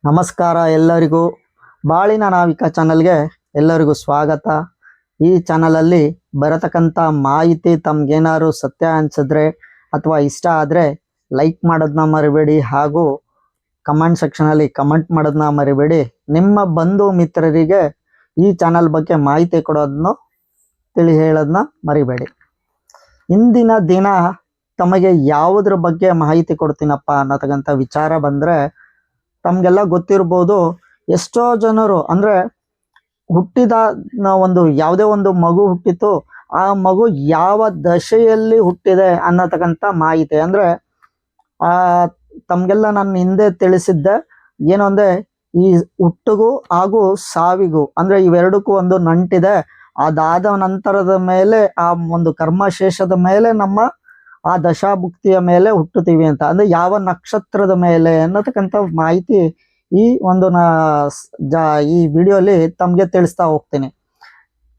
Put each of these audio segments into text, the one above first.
ನಮಸ್ಕಾರ ಎಲ್ಲರಿಗೂ. ಬಾಳಿನ ನಾವಿಕ ಚಾನಲ್ಗೆ ಎಲ್ಲರಿಗೂ ಸ್ವಾಗತ. ಈ ಚಾನಲಲ್ಲಿ ಬರತಕ್ಕಂಥ ಮಾಹಿತಿ ತಮ್ಗೇನಾದ್ರು ಸತ್ಯ ಅನ್ಸಿದ್ರೆ ಅಥವಾ ಇಷ್ಟ ಆದರೆ ಲೈಕ್ ಮಾಡೋದನ್ನ ಮರಿಬೇಡಿ, ಹಾಗೂ ಕಮೆಂಟ್ ಸೆಕ್ಷನಲ್ಲಿ ಕಮೆಂಟ್ ಮಾಡೋದನ್ನ ಮರಿಬೇಡಿ. ನಿಮ್ಮ ಬಂಧು ಮಿತ್ರರಿಗೆ ಈ ಚಾನಲ್ ಬಗ್ಗೆ ಮಾಹಿತಿ ಕೊಡೋದನ್ನು ಹೇಳೋದನ್ನ ಮರಿಬೇಡಿ. ಇಂದಿನ ದಿನ ತಮಗೆ ಯಾವುದ್ರ ಬಗ್ಗೆ ಮಾಹಿತಿ ಕೊಡ್ತೀನಪ್ಪ ಅನ್ನತಕ್ಕಂಥ ವಿಚಾರ ಬಂದರೆ, ತಮಗೆಲ್ಲ ಗೊತ್ತಿರ್ಬೋದು, ಎಷ್ಟೋ ಜನರು ಅಂದರೆ ಹುಟ್ಟಿದ ಒಂದು ಯಾವುದೇ ಒಂದು ಮಗು ಹುಟ್ಟಿತು, ಆ ಮಗು ಯಾವ ದಶೆಯಲ್ಲಿ ಹುಟ್ಟಿದೆ ಅನ್ನತಕ್ಕಂಥ ಮಾಹಿತಿ ಅಂದರೆ ತಮಗೆಲ್ಲ ನಾನು ಹಿಂದೆ ತಿಳಿಸಿದ್ದೆ. ಏನು ಅಂದರೆ ಈ ಹುಟ್ಟಿಗೂ ಹಾಗೂ ಸಾವಿಗೂ ಅಂದರೆ ಇವೆರಡಕ್ಕೂ ಒಂದು ನಂಟಿದೆ. ಅದಾದ ನಂತರದ ಮೇಲೆ ಆ ಒಂದು ಕರ್ಮಶೇಷದ ಮೇಲೆ ನಮ್ಮ ಆ ದಶಾಭುಕ್ತಿಯ ಮೇಲೆ ಹುಟ್ಟುತ್ತೀವಿ ಅಂತ, ಅಂದರೆ ಯಾವ ನಕ್ಷತ್ರದ ಮೇಲೆ ಅನ್ನತಕ್ಕಂಥ ಮಾಹಿತಿ ಈ ಒಂದು ಈ ವಿಡಿಯೋಲಿ ತಮಗೆ ತಿಳಿಸ್ತಾ ಹೋಗ್ತೀನಿ.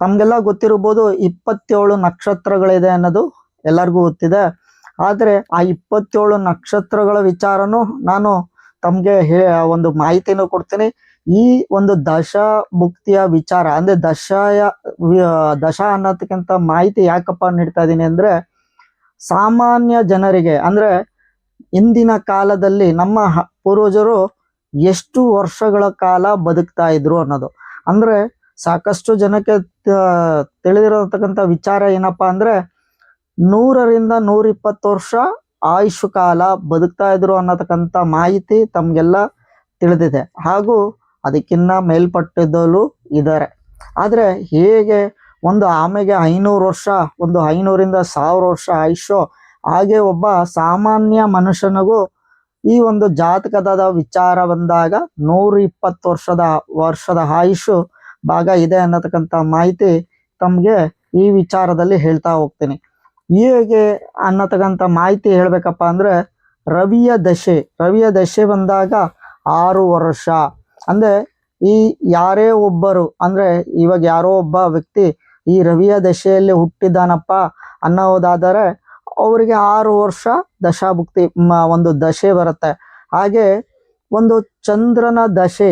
ತಮಗೆಲ್ಲ ಗೊತ್ತಿರ್ಬೋದು, 27 ನಕ್ಷತ್ರಗಳಿದೆ ಅನ್ನೋದು ಎಲ್ಲರಿಗೂ ಗೊತ್ತಿದೆ. ಆದರೆ ಆ 27 ನಕ್ಷತ್ರಗಳ ವಿಚಾರನೂ ನಾನು ತಮಗೆ ಒಂದು ಮಾಹಿತಿನೂ ಕೊಡ್ತೀನಿ. ಈ ಒಂದು ದಶಾಭುಕ್ತಿಯ ವಿಚಾರ ಅಂದರೆ ದಶ ಅನ್ನೋದಕ್ಕಿಂತ ಮಾಹಿತಿ ಯಾಕಪ್ಪ ನೀಡ್ತಾ ಇದ್ದೀನಿ ಅಂದರೆ, ಸಾಮಾನ್ಯ ಜನರಿಗೆ ಅಂದರೆ ಇಂದಿನ ಕಾಲದಲ್ಲಿ ನಮ್ಮ ಪೂರ್ವಜರು ಎಷ್ಟು ವರ್ಷಗಳ ಕಾಲ ಬದುಕ್ತಾ ಇದ್ರು ಅನ್ನೋದು, ಅಂದರೆ ಸಾಕಷ್ಟು ಜನಕ್ಕೆ ತಿಳಿದಿರತಕ್ಕಂಥ ವಿಚಾರ ಏನಪ್ಪಾ ಅಂದರೆ 100ರಿಂದ 120 ವರ್ಷ ಆಯುಷ್ ಕಾಲ ಬದುಕ್ತಾ ಇದ್ರು ಅನ್ನತಕ್ಕಂಥ ಮಾಹಿತಿ ತಮಗೆಲ್ಲ ತಿಳಿದಿದೆ. ಹಾಗೂ ಅದಕ್ಕಿಂತ ಮೇಲ್ಪಟ್ಟಿದ್ದಲು ಇದ್ದಾರೆ. ಆದರೆ ಹೇಗೆ ಒಂದು ಆಮೆಗೆ 500 ವರ್ಷ, ಒಂದು 500ರಿಂದ 1000 ವರ್ಷ ಆಯುಷ್ಯೋ, ಹಾಗೆ ಒಬ್ಬ ಸಾಮಾನ್ಯ ಮನುಷ್ಯನಿಗೂ ಈ ಒಂದು ಜಾತಕದ ವಿಚಾರ ಬಂದಾಗ 120 ವರ್ಷದ ಆಯುಷು ಭಾಗ ಇದೆ ಅನ್ನತಕ್ಕಂಥ ಮಾಹಿತಿ ತಮಗೆ ಈ ವಿಚಾರದಲ್ಲಿ ಹೇಳ್ತಾ ಹೋಗ್ತೀನಿ. ಹೇಗೆ ಅನ್ನತಕ್ಕಂಥ ಮಾಹಿತಿ ಹೇಳ್ಬೇಕಪ್ಪ ಅಂದರೆ, ರವಿಯ ದಶೆ ಬಂದಾಗ 6 ವರ್ಷ. ಅಂದರೆ ಈ ಯಾರೇ ಒಬ್ಬರು ಅಂದರೆ ಇವಾಗ ಯಾರೋ ಒಬ್ಬ ವ್ಯಕ್ತಿ ಈ ರವಿಯ ದಶೆಯಲ್ಲಿ ಹುಟ್ಟಿದಾನಪ್ಪ ಅನ್ನೋದಾದರೆ ಅವರಿಗೆ 6 ವರ್ಷ ದಶಾಭುಕ್ತಿ ಒಂದು ದಶೆ ಬರುತ್ತೆ. ಹಾಗೆ ಒಂದು ಚಂದ್ರನ ದಶೆ,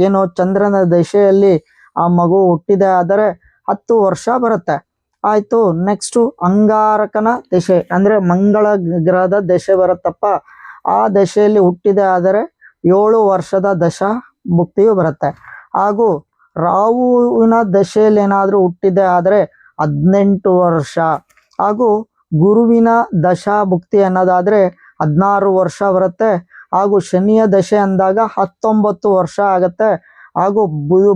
ಏನೋ ಚಂದ್ರನ ದಶೆಯಲ್ಲಿ ಆ ಮಗು ಹುಟ್ಟಿದೆ ಆದರೆ 10 ವರ್ಷ ಬರುತ್ತೆ. ಆಯಿತು. ನೆಕ್ಸ್ಟು ಅಂಗಾರಕನ ದಶೆ ಅಂದರೆ ಮಂಗಳ ಗ್ರಹದ ದಶೆ ಬರುತ್ತಪ್ಪ, ಆ ದಶೆಯಲ್ಲಿ ಹುಟ್ಟಿದೆ ಆದರೆ 7 ವರ್ಷದ ದಶಾಭುಕ್ತಿಯು ಬರುತ್ತೆ. ಹಾಗೂ ರಾಹುವಿನ ದಶೆಯಲ್ಲಿ ಏನಾದರೂ ಹುಟ್ಟಿದೆ ಆದರೆ 18 ವರ್ಷ. ಹಾಗೂ ಗುರುವಿನ ದಶಾಭುಕ್ತಿ ಅನ್ನೋದಾದರೆ 16 ವರ್ಷ ಬರುತ್ತೆ. ಹಾಗೂ ಶನಿಯ ದಶೆ ಅಂದಾಗ 19 ವರ್ಷ ಆಗುತ್ತೆ. ಹಾಗೂ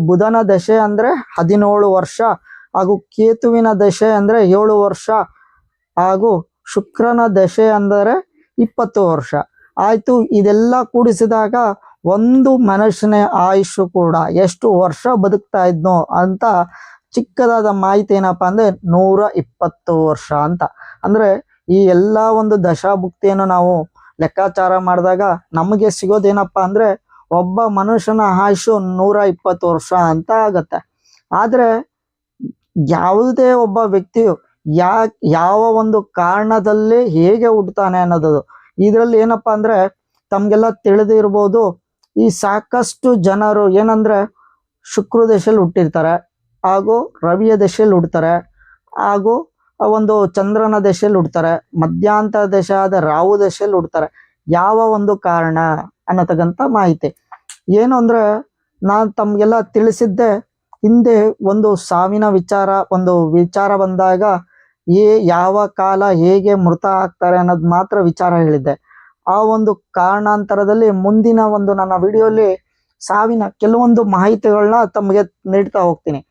ಬುಧನ ದಶೆ ಅಂದರೆ 17 ವರ್ಷ. ಹಾಗೂ ಕೇತುವಿನ ದಶೆ ಅಂದರೆ 7 ವರ್ಷ. ಹಾಗೂ ಶುಕ್ರನ ದಶೆ ಅಂದರೆ 20 ವರ್ಷ. ಆಯಿತು. ಇದೆಲ್ಲ ಕೂಡಿಸಿದಾಗ ಒಂದು ಮನುಷ್ಯನ ಆಯುಷು ಕೂಡ ಎಷ್ಟು ವರ್ಷ ಬದುಕ್ತಾ ಇದ್ನೋ ಅಂತ ಚಿಕ್ಕದಾದ ಮಾಹಿತಿ ಏನಪ್ಪ ಅಂದರೆ 120 ವರ್ಷ ಅಂತ. ಅಂದರೆ ಈ ಎಲ್ಲ ಒಂದು ದಶಾಭುಕ್ತಿಯನ್ನು ನಾವು ಲೆಕ್ಕಾಚಾರ ಮಾಡಿದಾಗ ನಮಗೆ ಸಿಗೋದೇನಪ್ಪ ಅಂದರೆ ಒಬ್ಬ ಮನುಷ್ಯನ ಆಯುಷು 120 ವರ್ಷ ಅಂತ ಆಗತ್ತೆ. ಆದರೆ ಯಾವುದೇ ಒಬ್ಬ ವ್ಯಕ್ತಿಯು ಯಾವ ಒಂದು ಕಾರಣದಲ್ಲಿ ಹೇಗೆ ಹುಟ್ಟುತ್ತಾನೆ ಅನ್ನೋದು ಇದರಲ್ಲಿ ಏನಪ್ಪ ಅಂದರೆ ತಮಗೆಲ್ಲ ತಿಳಿದಿರ್ಬೋದು. ಈ ಸಾಕಷ್ಟು ಜನರು ಏನಂದರೆ ಶುಕ್ರ ದಶೆಯಲ್ಲಿ ಹುಟ್ಟಿರ್ತಾರೆ, ಹಾಗೂ ರವಿಯ ದಶೆಯಲ್ಲಿ ಹುಡ್ತಾರೆ, ಹಾಗೂ ಒಂದು ಚಂದ್ರನ ದಶೆಯಲ್ಲಿ ಹುಡ್ತಾರೆ, ಮಧ್ಯಾಂತರ ದಶೆ ಆದ ರಾಹು ದಶೆಯಲ್ಲಿ ಹುಡ್ತಾರೆ. ಯಾವ ಒಂದು ಕಾರಣ ಅನ್ನತಕ್ಕಂಥ ಮಾಹಿತಿ ಏನು ಅಂದರೆ, ನಾನು ತಮಗೆಲ್ಲ ತಿಳಿಸಿದ್ದೆ ಹಿಂದೆ ಒಂದು ಸಾವಿನ ವಿಚಾರ ಬಂದಾಗ ಯಾವ ಕಾಲ ಹೇಗೆ ಮೃತ ಆಗ್ತಾರೆ ಅನ್ನೋದು ಮಾತ್ರ ವಿಚಾರ ಹೇಳಿದ್ದೆ. ಆ ಒಂದು ಕಾರಣಾಂತರದಲ್ಲಿ ಮುಂದಿನ ಒಂದು ನನ್ನ ವಿಡಿಯೋಲಿ ಸಾವಿನ ಕೆಲವೊಂದು ಮಾಹಿತಿಗಳನ್ನ ತಮಗೆ ನೀಡ್ತಾ ಹೋಗ್ತೀನಿ.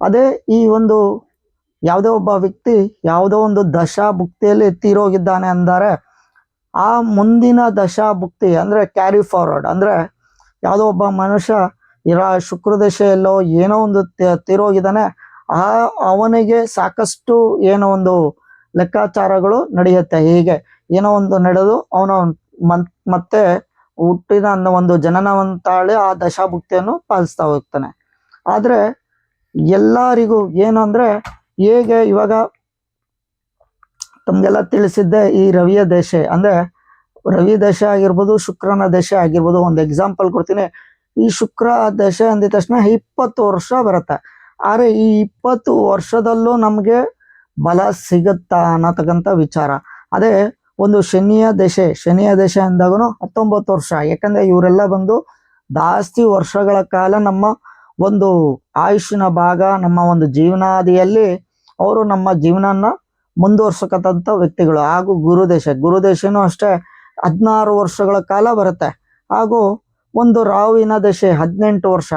ಅದೇ ಈ ಒಂದು ಯಾವುದೇ ಒಬ್ಬ ವ್ಯಕ್ತಿ ಯಾವುದೋ ಒಂದು ದಶಾಭುಕ್ತಿಯಲ್ಲಿ ತೀರೋಗಿದ್ದಾನೆ ಅಂದರೆ ಆ ಮುಂದಿನ ದಶಾಭುಕ್ತಿ ಅಂದರೆ ಕ್ಯಾರಿ ಫಾರ್ವರ್ಡ್, ಅಂದರೆ ಯಾವುದೋ ಒಬ್ಬ ಮನುಷ್ಯ ಶುಕ್ರ ದಶೆಯಲ್ಲೋ ಏನೋ ಒಂದು ತೀರೋಗಿದ್ದಾನೆ, ಅವನಿಗೆ ಸಾಕಷ್ಟು ಏನೋ ಒಂದು ಲೆಕ್ಕಾಚಾರಗಳು ನಡೆಯುತ್ತೆ. ಹೀಗೆ ಏನೋ ಒಂದು ನಡೆದು ಅವನು ಮತ್ತೆ ಹುಟ್ಟಿದ ಅನ್ನೋ ಒಂದು ಜನನವಂತಾಳೆ ಆ ದಶಾಭುಕ್ತಿಯನ್ನು ಪಾಲಿಸ್ತಾ ಹೋಗ್ತಾನೆ. ಆದರೆ ಎಲ್ಲರಿಗೂ ಏನು ಅಂದರೆ, ಹೇಗೆ ಇವಾಗ ತಮಗೆಲ್ಲ ತಿಳಿಸಿದ್ದೆ ಈ ರವಿಯ ದಶೆ ಅಂದರೆ ರವಿ ದಶೆ ಆಗಿರ್ಬೋದು, ಶುಕ್ರನ ದಶೆ ಆಗಿರ್ಬೋದು. ಒಂದು ಎಕ್ಸಾಂಪಲ್ ಕೊಡ್ತೀನಿ. ಈ ಶುಕ್ರ ದಶೆ ಅಂದಿದ ತಕ್ಷಣ 20 ವರ್ಷ ಬರುತ್ತೆ. ಆದ್ರೆ ಈ 20 ವರ್ಷದಲ್ಲೂ ನಮ್ಗೆ ಬಲ ಸಿಗುತ್ತಾ ಅನ್ನತಕ್ಕಂಥ ವಿಚಾರ. ಅದೇ ಒಂದು ಶನಿಯ ದಶೆ ಅಂದಾಗೂ 19 ವರ್ಷ. ಯಾಕಂದ್ರೆ ಇವರೆಲ್ಲ ಬಂದು ಜಾಸ್ತಿ ವರ್ಷಗಳ ಕಾಲ ನಮ್ಮ ಒಂದು ಆಯುಷ್ಯನ ಭಾಗ, ನಮ್ಮ ಒಂದು ಜೀವನಾದಿಯಲ್ಲಿ ಅವರು ನಮ್ಮ ಜೀವನನ ಮುಂದುವರ್ಸಕಂತ ವ್ಯಕ್ತಿಗಳು. ಹಾಗೂ ಗುರುದಶೆನೂ ಅಷ್ಟೇ 16 ವರ್ಷಗಳ ಕಾಲ ಬರುತ್ತೆ. ಹಾಗೂ ಒಂದು ರಾಹುವಿನ ದಶೆ 18 ವರ್ಷ.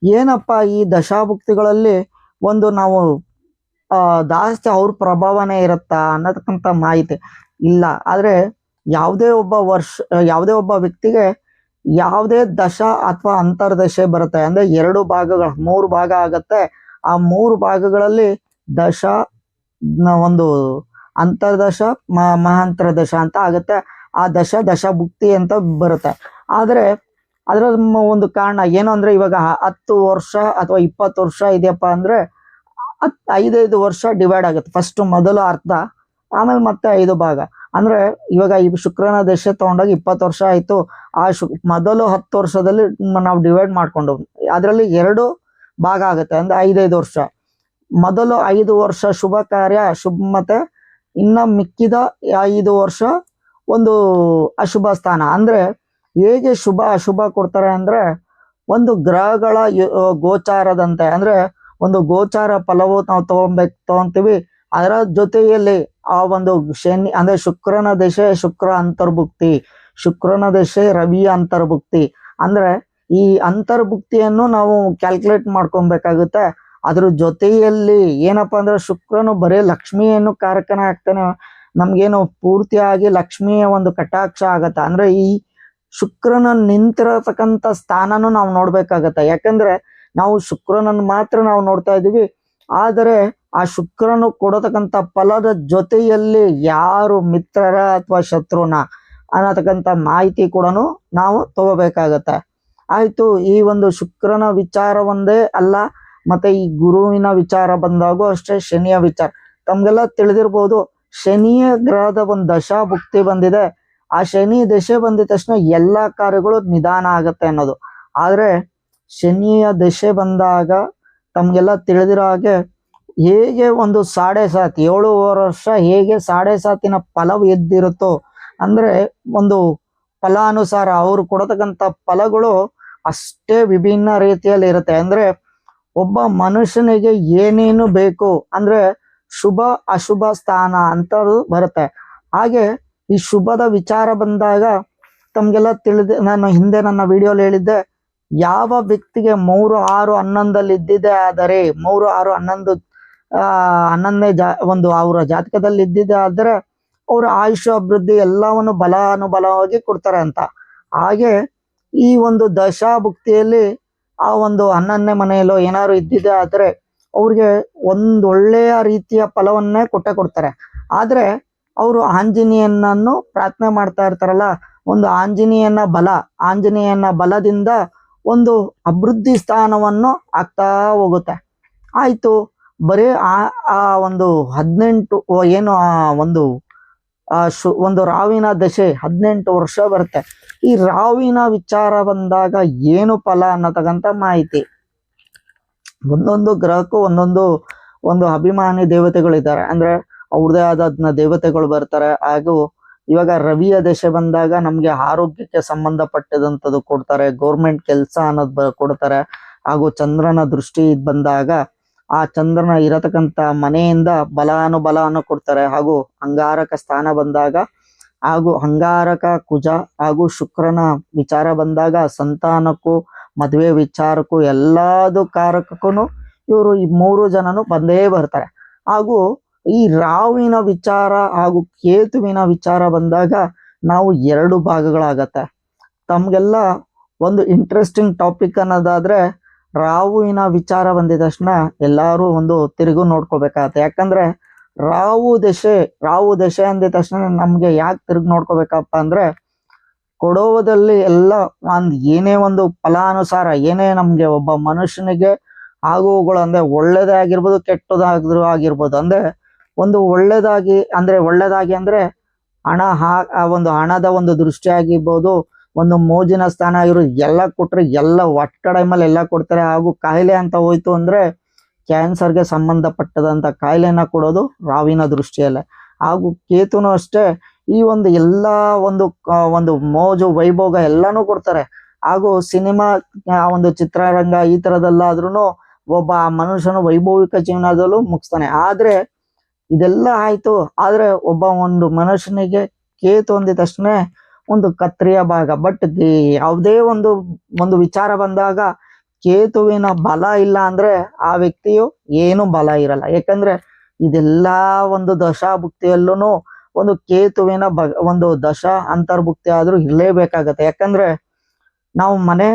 ಏನಪ್ಪ ಈ ದಶಾಭುಕ್ತಿಗಳಲ್ಲಿ ಒಂದು ನಾವು ಜಾಸ್ತಿ ಅವ್ರ ಪ್ರಭಾವನೆ ಇರುತ್ತಾ ಅನ್ನತಕ್ಕಂಥ ಮಾಹಿತಿ ಇಲ್ಲ. ಆದ್ರೆ ಯಾವುದೇ ಒಬ್ಬ ವ್ಯಕ್ತಿಗೆ ಯಾವುದೇ ದಶ ಅಥವಾ ಅಂತರ್ದಶೆ ಬರುತ್ತೆ ಅಂದ್ರೆ 3 ಭಾಗ ಆಗತ್ತೆ. ಆ 3 ಭಾಗಗಳಲ್ಲಿ ದಶ, ಒಂದು ಅಂತರ್ದಶ, ಮಹಾಂತರದಶ ಅಂತ ಆಗತ್ತೆ. ಆ ದಶಭುಕ್ತಿ ಅಂತ ಬರುತ್ತೆ. ಆದ್ರೆ ಅದರ ಒಂದು ಕಾರಣ ಏನು ಅಂದ್ರೆ, ಇವಾಗ 10 ವರ್ಷ ಅಥವಾ 20 ವರ್ಷ ಇದೆಯಪ್ಪ ಅಂದ್ರೆ 5 ವರ್ಷ ಡಿವೈಡ್ ಆಗುತ್ತೆ. ಫಸ್ಟ್ ಮೊದಲು ಅರ್ಧ, ಆಮೇಲೆ ಮತ್ತೆ 5 ಭಾಗ. ಅಂದ್ರೆ ಇವಾಗ ಈ ಶುಕ್ರನ ದಶೆ ತಗೊಂಡಾಗ 20 ವರ್ಷ ಆಯ್ತು. ಆ ಮೊದಲು 10 ವರ್ಷದಲ್ಲಿ ನಾವು ಡಿವೈಡ್ ಮಾಡ್ಕೊಂಡು ಅದರಲ್ಲಿ 2 ಭಾಗ ಆಗುತ್ತೆ. ಅಂದ್ರೆ 5 ವರ್ಷ. ಮೊದಲು 5 ವರ್ಷ ಶುಭ ಕಾರ್ಯ, ಮತ್ತೆ ಇನ್ನ ಮಿಕ್ಕಿದ 5 ವರ್ಷ ಒಂದು ಅಶುಭ ಸ್ಥಾನ. ಅಂದ್ರೆ ಹೇಗೆ ಶುಭ ಅಶುಭ ಕೊಡ್ತಾರೆ ಅಂದ್ರೆ, ಒಂದು ಗ್ರಹಗಳ ಗೋಚಾರದಂತೆ. ಅಂದ್ರೆ ಒಂದು ಗೋಚಾರ ಫಲವು ನಾವು ತಗೊಂತೀವಿ. ಅದರ ಜೊತೆಯಲ್ಲಿ ಆ ಒಂದು ಶನಿ ಅಂದ್ರೆ ಶುಕ್ರನ ದಶೆ ಶುಕ್ರ ಅಂತರ್ಭುಕ್ತಿ, ಶುಕ್ರನ ದಶೆ ರವಿಯ ಅಂತರ್ಭುಕ್ತಿ. ಅಂದ್ರೆ ಈ ಅಂತರ್ಭುಕ್ತಿಯನ್ನು ನಾವು ಕ್ಯಾಲ್ಕುಲೇಟ್ ಮಾಡ್ಕೊಬೇಕಾಗುತ್ತೆ. ಅದ್ರ ಜೊತೆಯಲ್ಲಿ ಏನಪ್ಪಾ ಅಂದ್ರೆ, ಶುಕ್ರನು ಬರೀ ಲಕ್ಷ್ಮಿಯನ್ನು ಕಾರಕನ ಆಗ್ತಾನೆ. ನಮ್ಗೇನು ಪೂರ್ತಿಯಾಗಿ ಲಕ್ಷ್ಮಿಯ ಒಂದು ಕಟಾಕ್ಷ ಆಗತ್ತೆ. ಅಂದ್ರೆ ಈ ಶುಕ್ರನ ನಿಂತಿರತಕ್ಕಂಥ ಸ್ಥಾನನು ನಾವು ನೋಡ್ಬೇಕಾಗತ್ತೆ. ಯಾಕಂದ್ರೆ ನಾವು ಶುಕ್ರನನ್ನು ಮಾತ್ರ ನಾವು ನೋಡ್ತಾ ಇದೀವಿ. ಆದರೆ ಆ ಶುಕ್ರನು ಕೊಡತಕ್ಕಂಥ ಫಲದ ಜೊತೆಯಲ್ಲಿ ಯಾರು ಮಿತ್ರರ ಅಥವಾ ಶತ್ರುನ ಅನ್ನತಕ್ಕಂಥ ಮಾಹಿತಿ ಕೂಡ ನಾವು ತಗೋಬೇಕಾಗತ್ತೆ. ಆಯ್ತು, ಈ ಒಂದು ಶುಕ್ರನ ವಿಚಾರ ಒಂದೇ ಅಲ್ಲ, ಮತ್ತೆ ಈ ಗುರುವಿನ ವಿಚಾರ ಬಂದಾಗೂ ಅಷ್ಟೇ, ಶನಿಯ ವಿಚಾರ ತಮ್ಗೆಲ್ಲ ತಿಳಿದಿರ್ಬೋದು. ಶನಿಯ ಗ್ರಹದ ಒಂದು ದಶಾಭುಕ್ತಿ ಬಂದಿದೆ. ಆ ಶನಿ ದಶೆ ಬಂದಿದ ತಕ್ಷಣ ಎಲ್ಲಾ ಕಾರ್ಯಗಳು ನಿಧಾನ ಆಗತ್ತೆ ಅನ್ನೋದು. ಆದ್ರೆ ಶನಿಯ ದಶೆ ಬಂದಾಗ ತಮ್ಗೆಲ್ಲ ತಿಳಿದಿರೋ ಹಾಗೆ, ಹೇಗೆ ಒಂದು 7.5 7 ವರ್ಷ ಹೇಗೆ 7.5 ಫಲವು ಎದ್ದಿರುತ್ತೋ, ಅಂದ್ರೆ ಒಂದು ಫಲಾನುಸಾರ ಅವರು ಕೊಡತಕ್ಕಂಥ ಫಲಗಳು ಅಷ್ಟೇ ವಿಭಿನ್ನ ರೀತಿಯಲ್ಲಿ ಇರುತ್ತೆ. ಅಂದ್ರೆ ಒಬ್ಬ ಮನುಷ್ಯನಿಗೆ ಏನೇನು ಬೇಕು ಅಂದ್ರೆ ಶುಭ ಅಶುಭ ಸ್ಥಾನ ಅಂತ ಬರುತ್ತೆ. ಹಾಗೆ ಈ ಶುಭದ ವಿಚಾರ ಬಂದಾಗ ತಮ್ಗೆಲ್ಲ ನಾನು ಹಿಂದೆ ನನ್ನ ವಿಡಿಯೋಲಿ ಹೇಳಿದ್ದೆ, ಯಾವ ವ್ಯಕ್ತಿಗೆ 3 6 11 ಇದ್ದಿದೆ ಆದರೆ 3 6 11 11ನೇ ಒಂದು ಅವರ ಜಾತಕದಲ್ಲಿ ಇದ್ದಿದೆ ಆದರೆ ಅವ್ರ ಆಯುಷ ಅಭಿವೃದ್ಧಿ ಎಲ್ಲವನ್ನು ಅನುಬಲವಾಗಿ ಕೊಡ್ತಾರೆ ಅಂತ. ಹಾಗೆ ಈ ಒಂದು ದಶಾಭುಕ್ತಿಯಲ್ಲಿ ಆ ಒಂದು 11ನೇ ಮನೆಯಲ್ಲೋ ಏನಾದ್ರು ಇದ್ದಿದೆ ಆದ್ರೆ ಅವ್ರಿಗೆ ಒಳ್ಳೆಯ ರೀತಿಯ ಫಲವನ್ನೇ ಕೊಡ್ತಾರೆ. ಆದ್ರೆ ಅವರು ಆಂಜನೇಯನನ್ನು ಪ್ರಾರ್ಥನೆ ಮಾಡ್ತಾ ಇರ್ತಾರಲ್ಲ, ಒಂದು ಆಂಜನೇಯನ ಬಲದಿಂದ ಒಂದು ಅಭಿವೃದ್ಧಿ ಸ್ಥಾನವನ್ನು ಆಗ್ತಾ ಹೋಗುತ್ತೆ. ಆಯ್ತು, ಬರೀ ಆ ಒಂದು 18 ಏನು ಆ ಒಂದು ರಾವಿನ ದಶೆ 18 ವರ್ಷ ಬರುತ್ತೆ. ಈ ರಾವಿನ ವಿಚಾರ ಬಂದಾಗ ಏನು ಫಲ ಅನ್ನತಕ್ಕಂಥ ಮಾಹಿತಿ. ಒಂದೊಂದು ಗ್ರಹಕ್ಕೂ ಒಂದು ಅಭಿಮಾನಿ ದೇವತೆಗಳಿದ್ದಾರೆ. ಅಂದ್ರೆ ಅವ್ರದೇ ಆದ ದೇವತೆಗಳು ಬರ್ತಾರೆ. ಹಾಗೂ ಇವಾಗ ರವಿಯ ದಶೆ ಬಂದಾಗ ನಮ್ಗೆ ಆರೋಗ್ಯಕ್ಕೆ ಸಂಬಂಧಪಟ್ಟದಂಥದ್ದು ಕೊಡ್ತಾರೆ, ಗೌರ್ಮೆಂಟ್ ಕೆಲಸ ಅನ್ನೋದು ಕೊಡ್ತಾರೆ. ಹಾಗೂ ಚಂದ್ರನ ದೃಷ್ಟಿ ಬಂದಾಗ ಆ ಚಂದ್ರನ ಇರತಕ್ಕಂಥ ಮನೆಯಿಂದ ಬಲಾನು ಕೊಡ್ತಾರೆ. ಹಾಗೂ ಅಂಗಾರಕ ಸ್ಥಾನ ಬಂದಾಗ, ಹಾಗೂ ಅಂಗಾರಕ ಕುಜ ಹಾಗೂ ಶುಕ್ರನ ವಿಚಾರ ಬಂದಾಗ ಸಂತಾನಕ್ಕೂ ಮದುವೆ ವಿಚಾರಕ್ಕೂ ಎಲ್ಲಾದು ಕಾರಕಕ್ಕೂ ಇವರು ಈ 3 ಜನನು ಬಂದೇ ಬರ್ತಾರೆ. ಹಾಗೂ ಈ ರಾಹುವಿನ ವಿಚಾರ ಹಾಗೂ ಕೇತುವಿನ ವಿಚಾರ ಬಂದಾಗ ನಾವು 2 ಭಾಗಗಳಾಗತ್ತೆ. ತಮ್ಗೆಲ್ಲ ಒಂದು ಇಂಟ್ರೆಸ್ಟಿಂಗ್ ಟಾಪಿಕ್ ಅನ್ನೋದಾದ್ರೆ, ರಾಹುವಿನ ವಿಚಾರ ಬಂದಿದ ತಕ್ಷಣ ಎಲ್ಲಾರು ಒಂದು ತಿರುಗು ನೋಡ್ಕೋಬೇಕಾಗತ್ತೆ. ಯಾಕಂದ್ರೆ ರಾಹು ದಶೆ ಅಂದಿದ ತಕ್ಷಣ ನಮ್ಗೆ ಯಾಕೆ ತಿರುಗಿ ನೋಡ್ಕೋಬೇಕಪ್ಪ ಅಂದ್ರೆ, ಕೊಡೋದಲ್ಲಿ ಎಲ್ಲ ಏನೇ ಒಂದು ಫಲಾನುಸಾರ ಏನೇ ನಮ್ಗೆ ಒಬ್ಬ ಮನುಷ್ಯನಿಗೆ ಆಗುವುಗಳು ಅಂದ್ರೆ ಒಳ್ಳೇದೇ ಆಗಿರ್ಬೋದು ಕೆಟ್ಟದಾದ್ರೂ ಆಗಿರ್ಬೋದು. ಅಂದ್ರೆ ಒಂದು ಒಳ್ಳೇದಾಗಿ ಅಂದ್ರೆ ಆ ಒಂದು ಹಣದ ಒಂದು ದೃಷ್ಟಿ ಆಗಿರ್ಬೋದು, ಒಂದು ಮೋಜಿನ ಸ್ಥಾನ ಆಗಿರೋದು ಎಲ್ಲ ಕೊಟ್ರೆ ಎಲ್ಲ ಒಟ್ಟ ಟೈಮಲ್ಲಿ ಎಲ್ಲ ಕೊಡ್ತಾರೆ. ಹಾಗೂ ಕಾಯಿಲೆ ಅಂತ ಹೋಯ್ತು ಅಂದ್ರೆ ಕ್ಯಾನ್ಸರ್ಗೆ ಸಂಬಂಧಪಟ್ಟದಂತ ಕಾಯಿಲೆನ ಕೊಡೋದು ರಾವಿನ ದೃಷ್ಟಿಯಲ್ಲೇ. ಹಾಗೂ ಕೇತುನು ಅಷ್ಟೇ ಈ ಒಂದು ಎಲ್ಲ ಒಂದು ಮೋಜು ವೈಭೋಗ ಎಲ್ಲಾನು ಕೊಡ್ತಾರೆ. ಹಾಗೂ ಸಿನಿಮಾ ಒಂದು ಚಿತ್ರರಂಗ ಈ ತರದಲ್ಲಾದ್ರೂ ಒಬ್ಬ ಮನುಷ್ಯನು ವೈಭವಿಕ ಜೀವನದಲ್ಲೂ ಮುಗಿಸ್ತಾನೆ. ಆದ್ರೆ ಇದೆಲ್ಲ ಆಯ್ತು, ಆದ್ರೆ ಒಬ್ಬ ಒಂದು ಮನುಷ್ಯನಿಗೆ ಕೇತು ಅಂದಿದ ತಕ್ಷಣ ಒಂದು ಕತ್ರಿಯ ಭಾಗ. ಬಟ್ ಯಾವುದೇ ಒಂದು ವಿಚಾರ ಬಂದಾಗ ಕೇತುವಿನ ಬಲ ಇಲ್ಲ ಅಂದ್ರೆ ಆ ವ್ಯಕ್ತಿಯು ಏನು ಬಲ ಇರಲ್ಲ. ಯಾಕಂದ್ರೆ ಇದೆಲ್ಲಾ ಒಂದು ದಶಾಭುಕ್ತಿಯಲ್ಲೂ ಒಂದು ಕೇತುವಿನ ಒಂದು ದಶಾ ಅಂತರ್ಭುಕ್ತಿ ಆದ್ರೂ ಇರಲೇಬೇಕಾಗತ್ತೆ. ಯಾಕಂದ್ರೆ ನಾವು ಮನೆ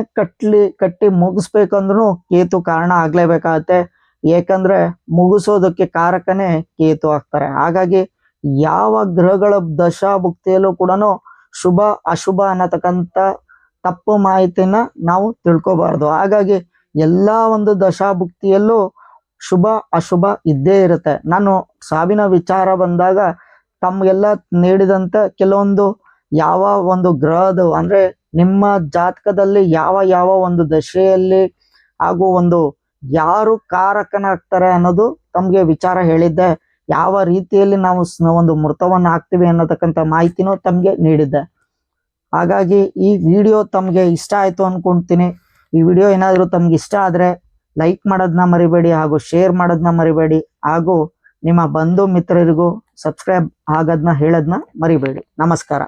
ಕಟ್ಟಿ ಮುಗಿಸ್ಬೇಕಂದ್ರೂ ಕೇತು ಕಾರಣ ಆಗ್ಲೇಬೇಕಾಗತ್ತೆ. ಯಾಕಂದ್ರೆ ಮುಗಿಸೋದಕ್ಕೆ ಕಾರಕನೇ ಕೇತು ಆಗ್ತಾರೆ. ಹಾಗಾಗಿ ಯಾವ ಗ್ರಹಗಳ ದಶಾಭುಕ್ತಿಯಲ್ಲೂ ಕೂಡ ಶುಭ ಅಶುಭ ಅನ್ನತಕ್ಕಂಥ ತಪ್ಪು ಮಾಹಿತಿನ ನಾವು ತಿಳ್ಕೊಬಾರ್ದು. ಹಾಗಾಗಿ ಎಲ್ಲಾ ಒಂದು ದಶಾಭುಕ್ತಿಯಲ್ಲೂ ಶುಭ ಅಶುಭ ಇದ್ದೇ ಇರುತ್ತೆ. ನಾನು ಸಾವಿನ ವಿಚಾರ ಬಂದಾಗ ತಮ್ಗೆಲ್ಲ ನೀಡಿದಂತ ಕೆಲವೊಂದು ಯಾವ ಒಂದು ಗ್ರಹದ ಅಂದ್ರೆ ನಿಮ್ಮ ಜಾತಕದಲ್ಲಿ ಯಾವ ಒಂದು ದಶೆಯಲ್ಲಿ ಹಾಗೂ ಒಂದು ಯಾರು ಕಾರಕನಾಗ್ತಾರೆ ಅನ್ನೋದು ತಮ್ಗೆ ವಿಚಾರ ಹೇಳಿದ್ದೆ. ಯಾವ ರೀತಿಯಲ್ಲಿ ನಾವು ಒಂದು ಮೃತವನ್ನ ಹಾಕ್ತಿವಿ ಅನ್ನತಕ್ಕಂಥ ಮಾಹಿತಿನೂ ತಮ್ಗೆ ನೀಡಿದ್ದೆ. ಹಾಗಾಗಿ ಈ ವಿಡಿಯೋ ತಮ್ಗೆ ಇಷ್ಟ ಆಯ್ತು ಅನ್ಕೊಂತೀನಿ. ಈ ವಿಡಿಯೋ ಏನಾದರೂ ತಮ್ಗೆ ಇಷ್ಟ ಆದ್ರೆ ಲೈಕ್ ಮಾಡೋದನ್ನ ಮರಿಬೇಡಿ, ಹಾಗೂ ಶೇರ್ ಮಾಡೋದನ್ನ ಮರಿಬೇಡಿ, ಹಾಗೂ ನಿಮ್ಮ ಬಂಧು ಮಿತ್ರರಿಗೂ ಸಬ್ಸ್ಕ್ರೈಬ್ ಆಗೋದನ್ನ ಹೇಳೋದನ್ನ ಮರಿಬೇಡಿ. ನಮಸ್ಕಾರ.